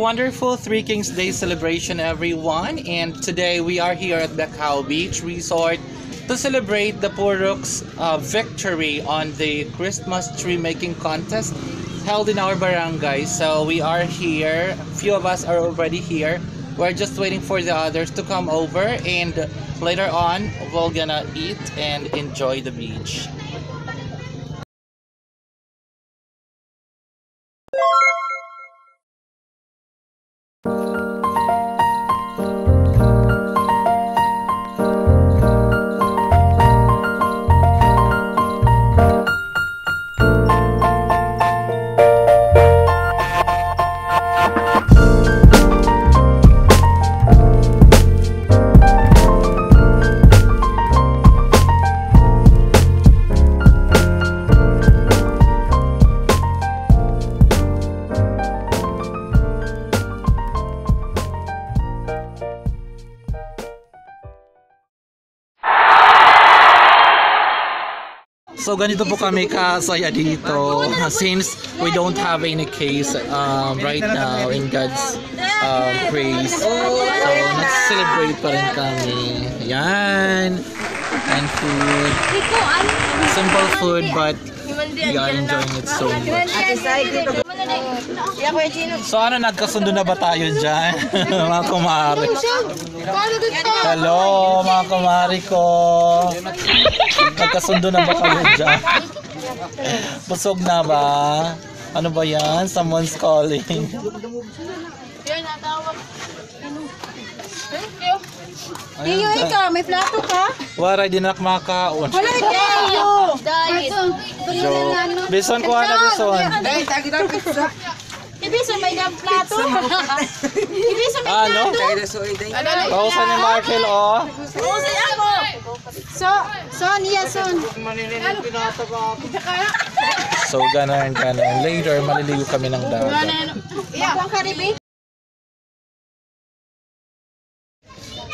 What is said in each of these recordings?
wonderful Three Kings Day celebration, everyone. And today we are here at Bacau Beach Resort to celebrate the Purok's victory on the Christmas tree making contest held in our barangay. So we are here. A few of us are already here. We're just waiting for the others to come over, and later on we're gonna eat and enjoy the beach. So ganito po kami kasaya dito since we don't have any case right now, in God's praise. So nag-celebrate pa rin kami. Yan. And food. Simple food but we are enjoying it so much. So ano, nagkasundo na ba tayo dyan? Mga kumari. Hello mga kumari ko. Nagkasundo na ba kayo dyan? Busog na ba? Ano ba yan? Someone's calling. Yan, natawag. Thank you. Tiyo, ikaw, may plato ka? Wala, di na kumakaon. Wala, tiyo! Diet. Bison, kuha na bison. Ibison, may plato. Ibison, may Ano? plato. Pausan ni Markel, oh. Usay ako. Niya, son. So, ganon. Later, maliligo kami ng dagat. Bakong karibi?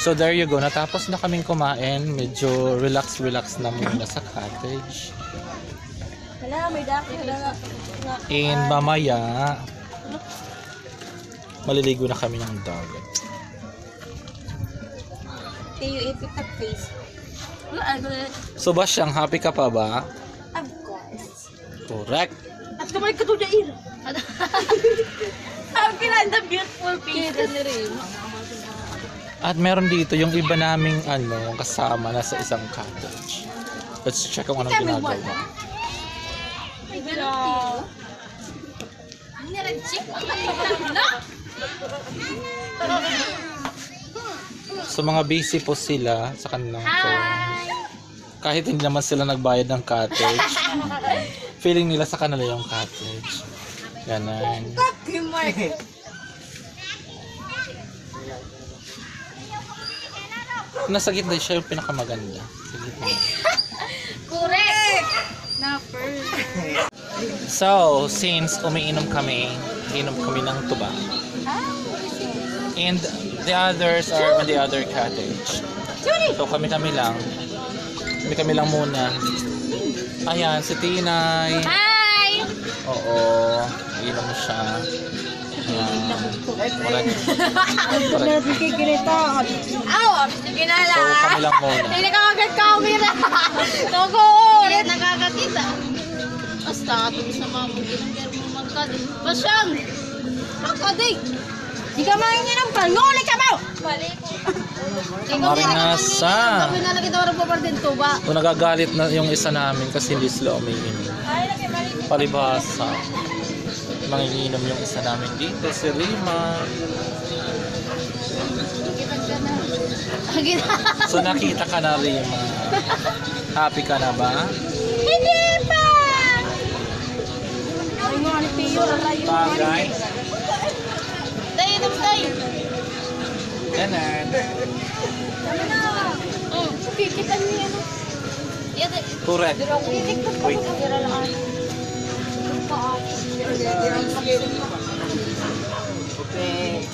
So, there you go. Natapos na kaming kumain. Medyo relax na muna sa cottage. Wala, may daki. And mamaya, maliligo na kami ng dagat. Tiyo, ipitag face. So, Basyang, happy ka pa ba? Of course. Correct. At kamay ka to dyan. Ang kinanda beautiful pieces ni Rim. At meron dito yung iba naming kasama na sa isang cottage. Let's check kung anong ginagawa. So mga busy po sila sa kanilang phone. Kahit hindi naman sila nagbayad ng cottage, feeling nila sa kanila yung cottage. Ganon. Nasa gitna siya yung pinakamaganda. Sa gitna. Correct. So, since inom kami ng tuba. And the others are on the other cottage. So kami lang. Kami lang muna. Ayan, si Tinay. Hi! Oo, inom siya. Ayan. Correct. Aw, sige na So lang. kami lang muna. Hindi ka agad kamera. Togo! Hindi nakakakita. Basta, tulis na mamugin ang kaya mo magkadi. Basyang! Magkadi! Di ka maingin ng palnguli ka mo! Balik ko. Marinasa. Sabi na lagi daw rin po pa din tuba. Kung nagagalit na yung isa namin kasi hindi sila umiinom. Palibhasa. Manginginom yung isa namin dito, si Rima. So nakita ka na, Rima. Happy ka na ba? Hindi pa! Ay nga, ni Tiyo, alay. Bagay. Tayo, tayo. Ganon. Kikita niya. Correct. Wait.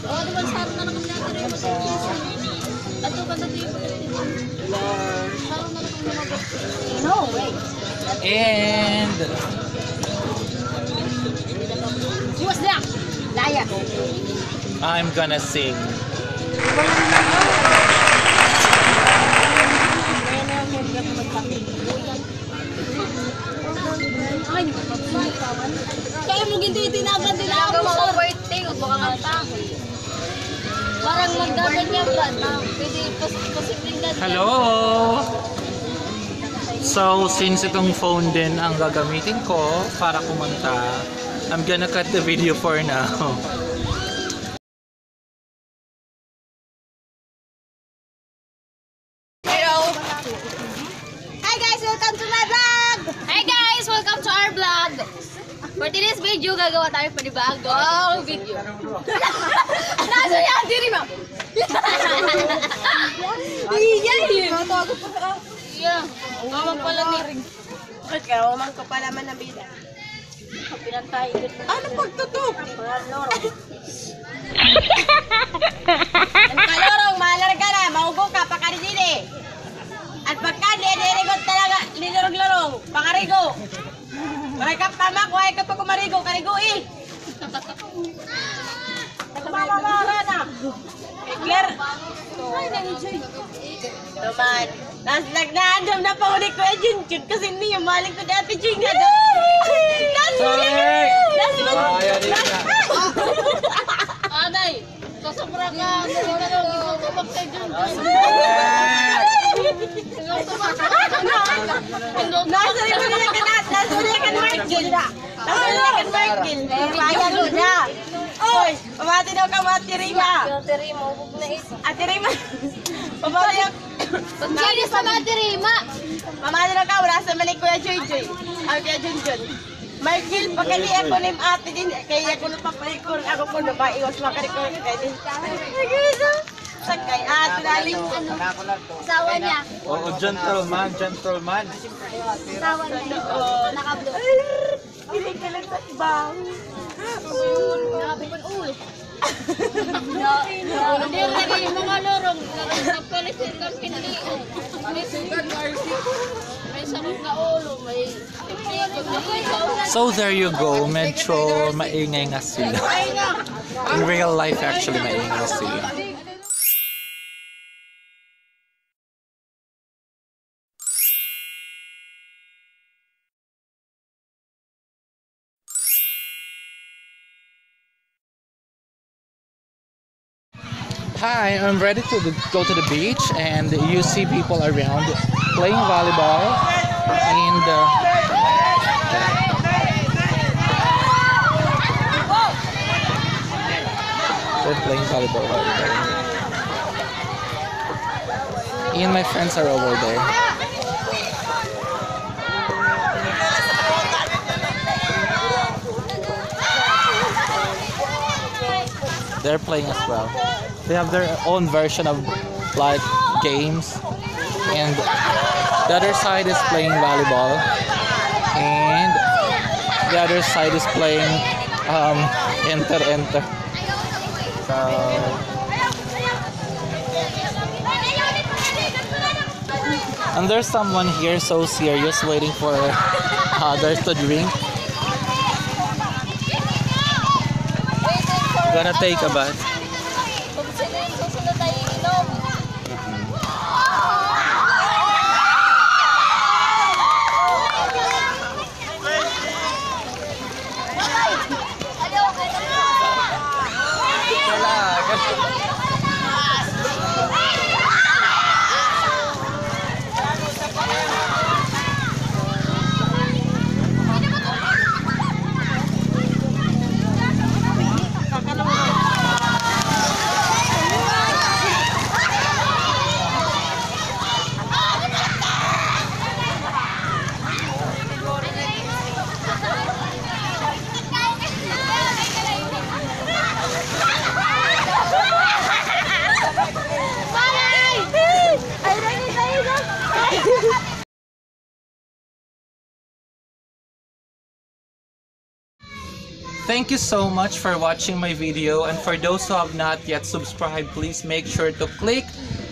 Oh, di ba saro na lang kami natin. Ato ba na dito? Saro na lang kami natin. No, wait. And Iwas na! Laya! I'm gonna sing. Ay, kaya mo ginto itinaban nila ako sa birthday o baka kanta. Parang magdaganyan ba na pwede posibleng ganyan. Hello! So, since itong phone din ang gagamitin ko para kumanta, I'm gonna cut the video for now. Hello! Hi guys! Welcome to my vlog! Hi guys! Welcome to our vlog! For today's video, gagawa tayo panibagong video. Nasa yan! Diri mo! Iyay! Yeah. Mamang pala ni... Bakit ka? Mamang ka pala man na bida. Pinantay. Ano pagtutok? Ang kalorong, malar ka na. Maugo ka, pakaridili. At pagka niririgot talaga, linurog-lurong, pakarigo. Maray ka pamak, huwag ka pa kumarigo, karigo eh. Nagmamamara na. Claire. Ay, nang-enjoy. Naman. Tapos nagnaandam na pa ulit ko, Junjun, kasi hindi yung maling ko dati, Jun nga daw. Anay! Kasubra ka! Ikaw tabak kay Junjun. Ikaw tabak. Nasa rin mo nila kan Margil. Nasa nila kan Margil. Paya lo na. Oy, pamati daw ka Ate Rima. Ate Rima, ubog na ito. Ate Rima. Pamati daw. Pagkilis sa Ate Rima. Pamati daw ka, wala sa mali Kuya Joy Joy. Ay, Kuya Junjun. Margil, pagkali ako ni ate din, kaya ako napapalikor. Ako po na ba, iwas makarikor. Kaya din. Sakay, tunaling ano. Asawa niya. Oo, gentleman. Asawa niya. Naka-blue. Piling ka lang sa ibang. Grabe pa ulo. Hindi yung lagi yung mga lorong. Nagpalitin kang pinaliin. May sugar may sarap na ulo. May tipikot na ikaw. So there you go, medyo maingay nga sila. In real life actually maingay sila. Hi, I'm ready to go to the beach and you see people around playing volleyball and they're playing volleyball over there. And my friends are over there. They're playing as well. They have their own version of like games, and the other side is playing volleyball, and the other side is playing enter. So and there's someone here so serious waiting for others to drink. Gonna take a bath. Susunod tayo inom. Thank you so much for watching my video, and for those who have not yet subscribed, please make sure to click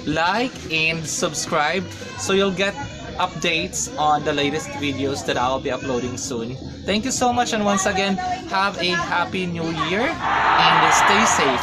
like and subscribe so you'll get updates on the latest videos that I'll be uploading soon. Thank you so much, and once again, have a happy new year and stay safe.